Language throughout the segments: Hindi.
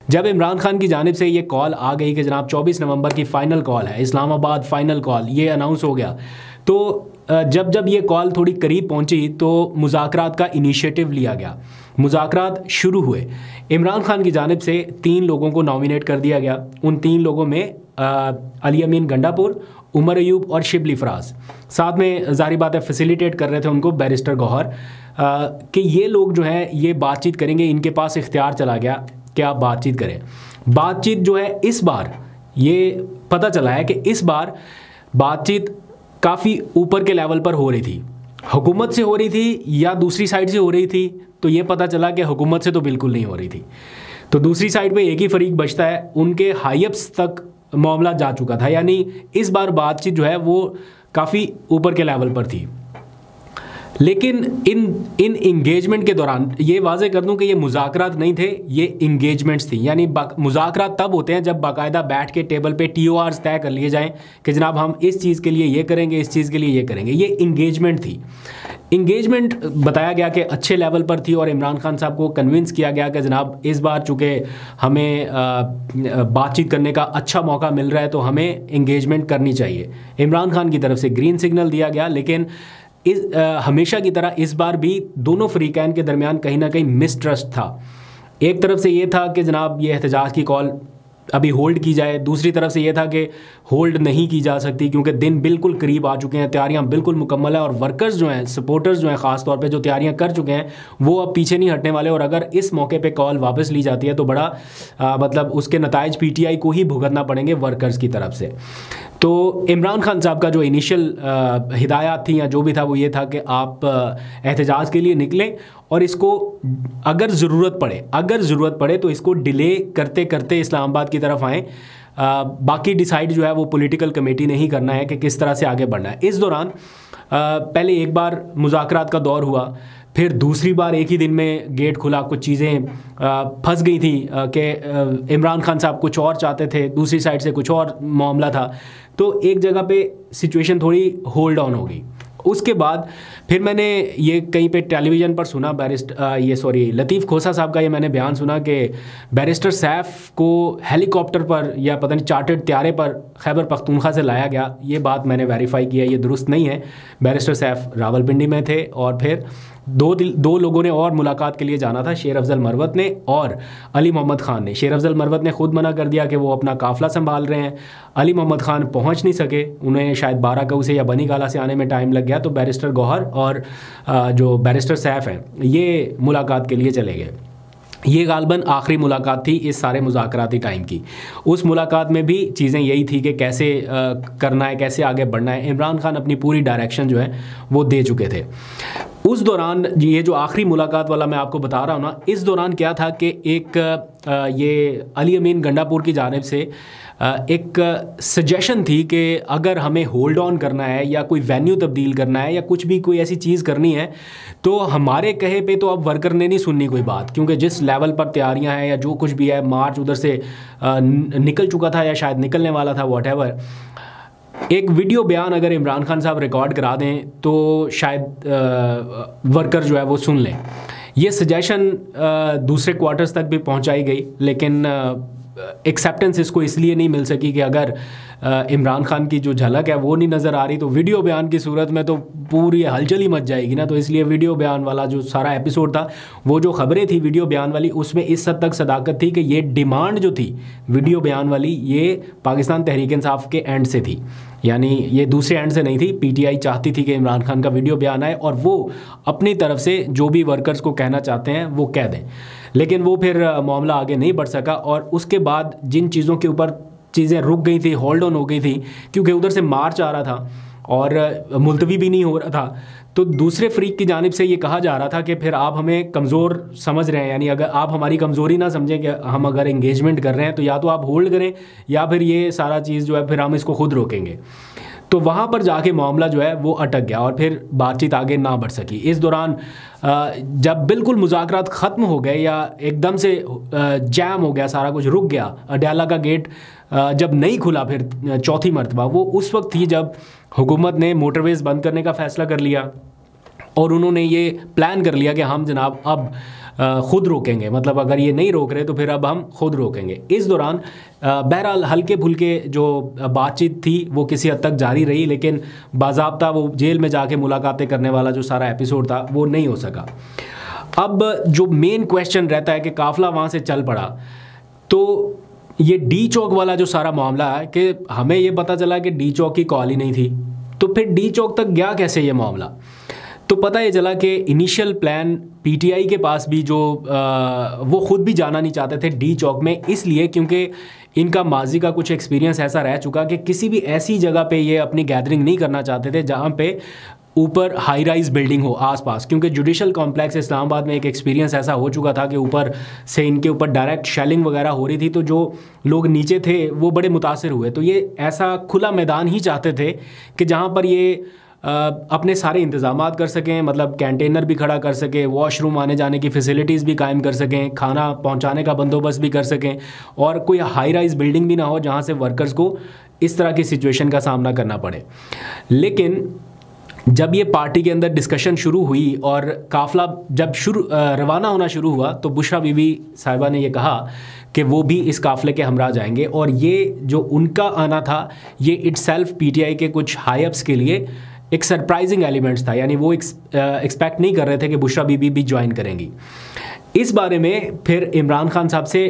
जब इमरान खान की जानिब से ये कॉल आ गई कि जनाब 24 नवंबर की फ़ाइनल कॉल है, इस्लामाबाद फ़ाइनल कॉल, ये अनाउंस हो गया, तो जब जब ये कॉल थोड़ी करीब पहुंची तो मुज़ाकरात का इनिशिएटिव लिया गया, मुज़ाकरात शुरू हुए। इमरान खान की जानिब से 3 लोगों को नॉमिनेट कर दिया गया। उन 3 लोगों में अली अमीन गंडापुर, उमर अयूब और शिबली फराज, साथ में ज़ाहिर बात है फैसिलिटेट कर रहे थे उनको बैरिस्टर गौहर, कि ये लोग जो हैं ये बातचीत करेंगे, इनके पास इख्तियार चला गया कि आप बातचीत करें। बातचीत जो है इस बार ये पता चला है कि इस बार बातचीत काफ़ी ऊपर के लेवल पर हो रही थी, हुकूमत से हो रही थी या दूसरी साइड से हो रही थी, तो ये पता चला कि हुकूमत से तो बिल्कुल नहीं हो रही थी। तो दूसरी साइड पे एक ही फरीक बचता है, उनके हाईअप्स तक मामला जा चुका था, यानी इस बार बातचीत जो है वो काफ़ी ऊपर के लेवल पर थी। लेकिन इन इंगेजमेंट के दौरान ये वाज़े कर दूं कि ये मुज़ाकरात नहीं थे, ये इंगेजमेंट्स थी। यानी मुज़ाकरात तब होते हैं जब बाकायदा बैठ के टेबल पे TORs तय कर लिए जाएं कि जनाब हम इस चीज़ के लिए ये करेंगे, इस चीज़ के लिए ये करेंगे। ये इंगेजमेंट थी। इंगेजमेंट बताया गया कि अच्छे लेवल पर थी और इमरान खान साहब को कन्विंस किया गया कि जनाब इस बार चूँकि हमें बातचीत करने का अच्छा मौका मिल रहा है तो हमें इंगेजमेंट करनी चाहिए। इमरान खान की तरफ से ग्रीन सिग्नल दिया गया, लेकिन हमेशा की तरह इस बार भी दोनों फरीकैन के दरमियान कहीं ना कहीं मिसट्रस्ट था। एक तरफ से ये था कि जनाब ये एहतजाज की कॉल अभी होल्ड की जाए, दूसरी तरफ से ये था कि होल्ड नहीं की जा सकती क्योंकि दिन बिल्कुल करीब आ चुके हैं, तैयारियां बिल्कुल मुकम्मल है और वर्कर्स जो हैं, सपोर्टर्स जो हैं ख़ास तौर पे जो तैयारियां कर चुके हैं वो अब पीछे नहीं हटने वाले। और अगर इस मौके पे कॉल वापस ली जाती है तो बड़ा मतलब उसके नताइज PTI को ही भुगतना पड़ेंगे वर्कर्स की तरफ से। तो इमरान खान साहब का जो इनिशियल हिदायत थी या जो भी था वो ये था कि आप एहतजाज के लिए निकलें और इसको अगर ज़रूरत पड़े तो इसको डिले करते करते इस्लामाबाद की तरफ आएँ। बाकी डिसाइड जो है वो पॉलिटिकल कमेटी ने ही करना है कि किस तरह से आगे बढ़ना है। इस दौरान पहले एक बार मुज़ाकरात का दौर हुआ, फिर दूसरी बार एक ही दिन में गेट खुला, कुछ चीज़ें फंस गई थी कि इमरान खान साहब कुछ और चाहते थे, दूसरी साइड से कुछ और मामला था, तो एक जगह पे सिचुएशन थोड़ी होल्ड ऑन हो गई। उसके बाद फिर मैंने ये कहीं पे टेलीविज़न पर सुना लतीफ़ खोसा साहब का ये मैंने बयान सुना कि बैरिस्टर सैफ को हेलीकॉप्टर पर या पता नहीं चार्टर्ड त्यारे पर खैबर पख्तूनख्वा से लाया गया। ये बात मैंने वेरीफाई किया, ये दुरुस्त नहीं है। बैरिस्टर सैफ रावलपिंडी में थे और फिर दो लोगों ने और मुलाकात के लिए जाना था, शेर अफजल मरवत ने और अली मोहम्मद ख़ान ने। शेर अफजल मरवत ने खुद मना कर दिया कि वो अपना काफ़िला संभाल रहे हैं। अली मोहम्मद ख़ान पहुंच नहीं सके, उन्हें शायद 12 कऊ से या बनी गाला से आने में टाइम लग गया, तो बैरिस्टर गौहर और जो बैरिस्टर सैफ हैं ये मुलाकात के लिए चले गए। ये गालबन आखिरी मुलाकात थी इस सारे मुज़ाकराती टाइम की। उस मुलाकात में भी चीज़ें यही थी कि कैसे करना है, कैसे आगे बढ़ना है। इमरान खान अपनी पूरी डायरेक्शन जो है वो दे चुके थे। उस दौरान ये जो आखिरी मुलाकात वाला मैं आपको बता रहा हूँ ना, इस दौरान क्या था कि एक ये अली अमीन गंडापुर की जानिब से एक सजेशन थी कि अगर हमें होल्ड ऑन करना है या कोई वेन्यू तब्दील करना है या कुछ भी कोई ऐसी चीज़ करनी है तो हमारे कहे पे तो अब वर्कर ने नहीं सुननी कोई बात, क्योंकि जिस लेवल पर तैयारियां हैं या जो कुछ भी है, मार्च उधर से निकल चुका था या शायद निकलने वाला था, व्हाटएवर। एक वीडियो बयान अगर इमरान खान साहब रिकॉर्ड करा दें तो शायद वर्कर जो है वो सुन लें। ये सजेशन दूसरे क्वार्टर्स तक भी पहुंचाई गई, लेकिन एक्सेप्टेंस इसको इसलिए नहीं मिल सकी कि अगर इमरान खान की जो झलक है वो नहीं नज़र आ रही तो वीडियो बयान की सूरत में तो पूरी हलचल ही मच जाएगी ना। तो इसलिए वीडियो बयान वाला जो सारा एपिसोड था, वो जो खबरें थी वीडियो बयान वाली, उसमें इस हद तक सदाकत थी कि ये डिमांड जो थी वीडियो बयान वाली ये पाकिस्तान तहरीक इंसाफ के एंड से थी, यानी ये दूसरे एंड से नहीं थी। PTI चाहती थी कि इमरान खान का वीडियो बयान आए और वो अपनी तरफ से जो भी वर्कर्स को कहना चाहते हैं वो कह दें, लेकिन वो फिर मामला आगे नहीं बढ़ सका। और उसके बाद जिन चीज़ों के ऊपर चीज़ें रुक गई थी, होल्ड ऑन हो गई थी, क्योंकि उधर से मार्च आ रहा था और मुलतवी भी नहीं हो रहा था, तो दूसरे फ्रीक की जानिब से ये कहा जा रहा था कि फिर आप हमें कमज़ोर समझ रहे हैं, यानी अगर आप हमारी कमज़ोरी ना समझें कि हम अगर इंगेजमेंट कर रहे हैं तो या तो आप होल्ड करें या फिर ये सारा चीज़ जो है फिर हम इसको खुद रोकेंगे। तो वहाँ पर जाके मामला जो है वो अटक गया और फिर बातचीत आगे ना बढ़ सकी। इस दौरान जब बिल्कुल मुज़ाकरात ख़त्म हो गए या एकदम से जैम हो गया, सारा कुछ रुक गया, अडयाला का गेट जब नहीं खुला फिर चौथी मरतबा, वो उस वक्त थी जब हुकूमत ने मोटरवेज़ बंद करने का फ़ैसला कर लिया और उन्होंने ये प्लान कर लिया कि हम जनाब अब खुद रोकेंगे, मतलब अगर ये नहीं रोक रहे तो फिर अब हम खुद रोकेंगे। इस दौरान बहरहाल हल्के फुल्के जो बातचीत थी वो किसी हद तक जारी रही, लेकिन बाज़ाब्ता वो जेल में जाके मुलाकातें करने वाला जो सारा एपिसोड था वो नहीं हो सका। अब जो मेन क्वेश्चन रहता है कि काफ़िला वहाँ से चल पड़ा, तो ये डी चौक वाला जो सारा मामला है कि हमें ये पता चला कि डी चौक की कॉल ही नहीं थी, तो फिर डी चौक तक गया कैसे ये मामला? तो पता ये चला कि इनिशियल प्लान पीटीआई के पास भी जो वो ख़ुद भी जाना नहीं चाहते थे डी चौक में, इसलिए क्योंकि इनका माजी का कुछ एक्सपीरियंस ऐसा रह चुका कि किसी भी ऐसी जगह पे ये अपनी गैदरिंग नहीं करना चाहते थे जहाँ पे ऊपर हाई राइज बिल्डिंग हो आसपास, क्योंकि जुडिशल कॉम्प्लेक्स इस्लामाबाद में एक एक्सपीरियंस ऐसा हो चुका था कि ऊपर से इनके ऊपर डायरेक्ट शेलिंग वगैरह हो रही थी, तो जो लोग नीचे थे वो बड़े मुतासिर हुए। तो ये ऐसा खुला मैदान ही चाहते थे कि जहाँ पर ये अपने सारे इंतज़ामात कर सकें, मतलब कैंटेनर भी खड़ा कर सकें, वॉशरूम आने जाने की फ़ैसिलिटीज़ भी कायम कर सकें, खाना पहुँचाने का बंदोबस्त भी कर सकें, और कोई हाई राइज बिल्डिंग भी ना हो जहाँ से वर्कर्स को इस तरह की सिचुएशन का सामना करना पड़े। लेकिन जब ये पार्टी के अंदर डिस्कशन शुरू हुई और काफ़िला जब रवाना होना शुरू हुआ, तो बुशरा बीबी साहिबा ने ये कहा कि वो भी इस काफ़िले के हमरा जाएंगे, और ये जो उनका आना था ये इटसेल्फ पीटीआई के कुछ हाई अप्स के लिए एक सरप्राइजिंग एलिमेंट्स था, यानी वो एक्सपेक्ट नहीं कर रहे थे कि बुशरा बीबी भी ज्वाइन करेंगी। इस बारे में फिर इमरान खान साहब से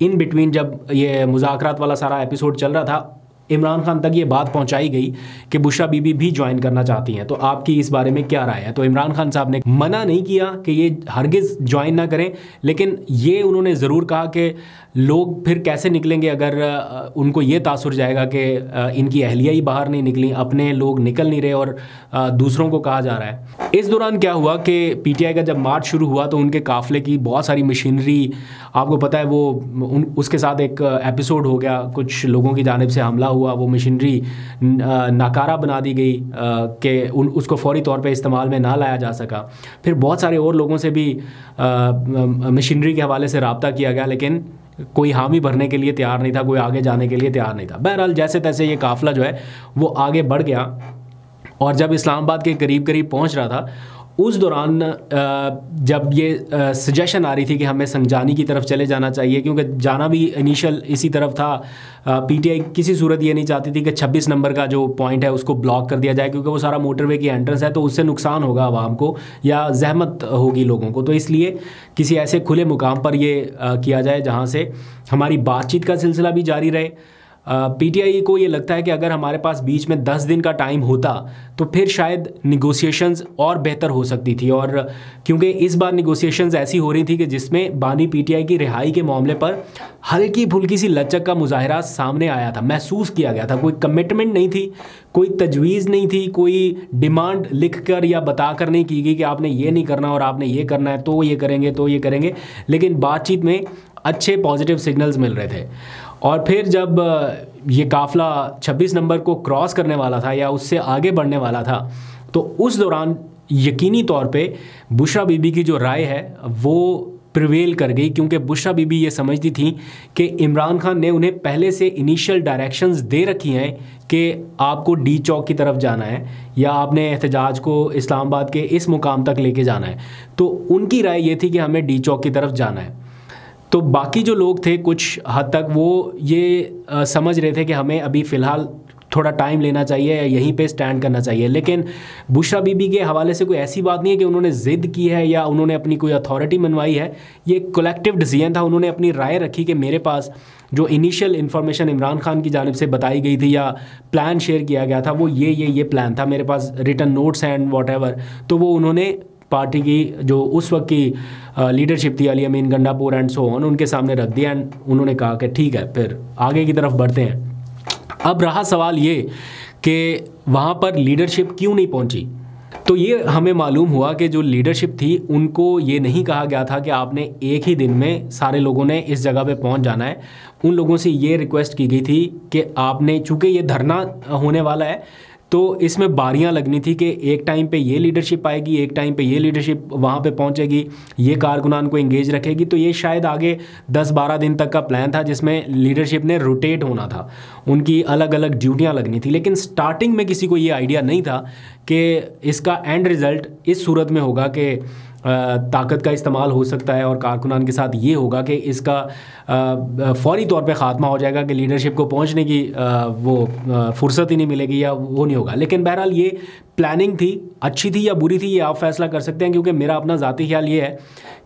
इन बिटवीन जब ये मुज़ाकरात वाला सारा एपिसोड चल रहा था, इमरान खान तक ये बात पहुंचाई गई कि बुशरा बीबी भी ज्वाइन करना चाहती हैं, तो आपकी इस बारे में क्या राय है? तो इमरान खान साहब ने मना नहीं किया कि ये हरगिज़ ज्वाइन ना करें, लेकिन ये उन्होंने ज़रूर कहा कि लोग फिर कैसे निकलेंगे अगर उनको ये तासुर जाएगा कि इनकी अहलिया ही बाहर नहीं निकली, अपने लोग निकल नहीं रहे और दूसरों को कहा जा रहा है। इस दौरान क्या हुआ कि पीटीआई का जब मार्च शुरू हुआ तो उनके काफ़िले की बहुत सारी मशीनरी, आपको पता है वो उसके साथ एक एपिसोड हो गया, कुछ लोगों की जानिब से हमला हुआ, वो मशीनरी नाकारा बना दी गई कि उसको फौरी तौर पे इस्तेमाल में ना लाया जा सका। फिर बहुत सारे और लोगों से भी मशीनरी के हवाले से रब्ता किया गया, लेकिन कोई हामी भरने के लिए तैयार नहीं था, कोई आगे जाने के लिए तैयार नहीं था। बहरहाल जैसे तैसे ये काफ़िला जो है वो आगे बढ़ गया, और जब इस्लामाबाद के करीब करीब पहुंच रहा था उस दौरान जब ये सजेशन आ रही थी कि हमें संजानी की तरफ चले जाना चाहिए, क्योंकि जाना भी इनिशियल इसी तरफ था। पीटीआई किसी सूरत ये नहीं चाहती थी कि 26 नंबर का जो पॉइंट है उसको ब्लॉक कर दिया जाए, क्योंकि वो सारा मोटरवे की एंट्रेंस है, तो उससे नुकसान होगा आवाम को या जहमत होगी लोगों को। तो इसलिए किसी ऐसे खुले मुकाम पर ये किया जाए जहाँ से हमारी बातचीत का सिलसिला भी जारी रहे। पीटीआई को ये लगता है कि अगर हमारे पास बीच में 10 दिन का टाइम होता तो फिर शायद निगोशिएशंस और बेहतर हो सकती थी, और क्योंकि इस बार निगोशिएशंस ऐसी हो रही थी कि जिसमें बानी पीटीआई की रिहाई के मामले पर हल्की फुल्की सी लचक का मुजाहरा सामने आया था, महसूस किया गया था। कोई कमिटमेंट नहीं थी, कोई तजवीज़ नहीं थी, कोई डिमांड लिख कर या बता कर नहीं की गई कि आपने ये नहीं करना और आपने ये करना है, तो ये करेंगे तो ये करेंगे, लेकिन बातचीत में अच्छे पॉजिटिव सिग्नल्स मिल रहे थे। और फिर जब ये काफ़िला 26 नंबर को क्रॉस करने वाला था या उससे आगे बढ़ने वाला था, तो उस दौरान यकीनी तौर पे बुशरा बीबी की जो राय है वो प्रिवेल कर गई, क्योंकि बुशरा बीबी ये समझती थी कि इमरान खान ने उन्हें पहले से इनिशियल डायरेक्शंस दे रखी हैं कि आपको डी चौक की तरफ जाना है या आपने एहतजाज को इस्लामाबाद के इस मुकाम तक लेके जाना है। तो उनकी राय ये थी कि हमें डी चौक की तरफ जाना है। तो बाकी जो लोग थे कुछ हद तक वो ये समझ रहे थे कि हमें अभी फ़िलहाल थोड़ा टाइम लेना चाहिए या यहीं पे स्टैंड करना चाहिए। लेकिन बुशरा बीबी के हवाले से कोई ऐसी बात नहीं है कि उन्होंने ज़िद की है या उन्होंने अपनी कोई अथॉरिटी मनवाई है। ये कलेक्टिव डिसीजन था, उन्होंने अपनी राय रखी कि मेरे पास जो इनिशियल इन्फॉर्मेशन इमरान खान की जानिब से बताई गई थी या प्लान शेयर किया गया था वो ये प्लान था, मेरे पास रिटन नोट्स एंड वॉट। तो वो उन्होंने पार्टी की जो उस वक्त की लीडरशिप थी, अली अमीन गंडापुर एंड सो ऑन, उनके सामने रख दिया एंड उन्होंने कहा कि ठीक है फिर आगे की तरफ बढ़ते हैं। अब रहा सवाल ये कि वहाँ पर लीडरशिप क्यों नहीं पहुँची। तो ये हमें मालूम हुआ कि जो लीडरशिप थी उनको ये नहीं कहा गया था कि आपने एक ही दिन में सारे लोगों ने इस जगह पे पहुंच जाना है। उन लोगों से ये रिक्वेस्ट की गई थी कि आपने, चूँकि ये धरना होने वाला है तो इसमें बारियां लगनी थी कि एक टाइम पे ये लीडरशिप आएगी, एक टाइम पे ये लीडरशिप वहाँ पे पहुँचेगी, ये कारकुनान को इंगेज रखेगी। तो ये शायद आगे 10-12 दिन तक का प्लान था जिसमें लीडरशिप ने रोटेट होना था, उनकी अलग अलग ड्यूटियाँ लगनी थी। लेकिन स्टार्टिंग में किसी को ये आइडिया नहीं था कि इसका एंड रिज़ल्ट इस सूरत में होगा कि ताकत का इस्तेमाल हो सकता है और कारकुनान के साथ ये होगा कि इसका फौरी तौर पे ख़ात्मा हो जाएगा कि लीडरशिप को पहुंचने की फुर्सत ही नहीं मिलेगी या वो नहीं होगा। लेकिन बहरहाल ये प्लानिंग थी, अच्छी थी या बुरी थी ये आप फैसला कर सकते हैं, क्योंकि मेरा अपना ज़ाती ख्याल ये है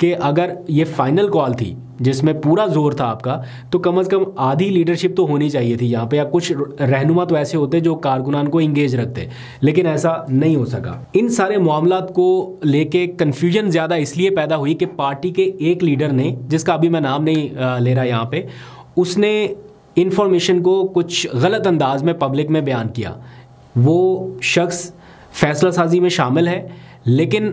कि अगर ये फाइनल कॉल थी जिसमें पूरा जोर था आपका, तो कम से कम आधी लीडरशिप तो होनी चाहिए थी यहाँ पे, या कुछ रहनुमा तो ऐसे होते जो कारकुनान को इंगेज रखते, लेकिन ऐसा नहीं हो सका। इन सारे मामलात को लेके कन्फ्यूजन ज़्यादा इसलिए पैदा हुई कि पार्टी के एक लीडर ने, जिसका अभी मैं नाम नहीं ले रहा यहाँ पे, उसने इंफॉर्मेशन को कुछ गलत अंदाज में पब्लिक में बयान किया। वो शख्स फैसला साजी में शामिल है, लेकिन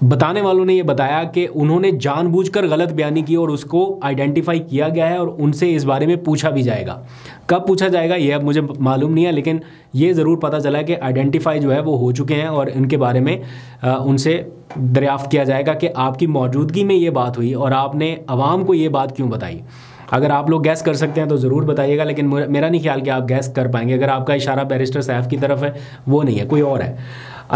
बताने वालों ने ये बताया कि उन्होंने जानबूझकर गलत बयानी की और उसको आइडेंटिफाई किया गया है और उनसे इस बारे में पूछा भी जाएगा। कब पूछा जाएगा ये अब मुझे मालूम नहीं है, लेकिन ये ज़रूर पता चला है कि आइडेंटिफाई जो है वो हो चुके हैं और इनके बारे में उनसे दरियाफ्त किया जाएगा कि आपकी मौजूदगी में ये बात हुई और आपने अवाम को ये बात क्यों बताई। अगर आप लोग गैस कर सकते हैं तो ज़रूर बताइएगा, लेकिन मेरा नहीं ख्याल कि आप गैस कर पाएंगे। अगर आपका इशारा बैरिस्टर सैफ की तरफ है, वो नहीं है, कोई और है।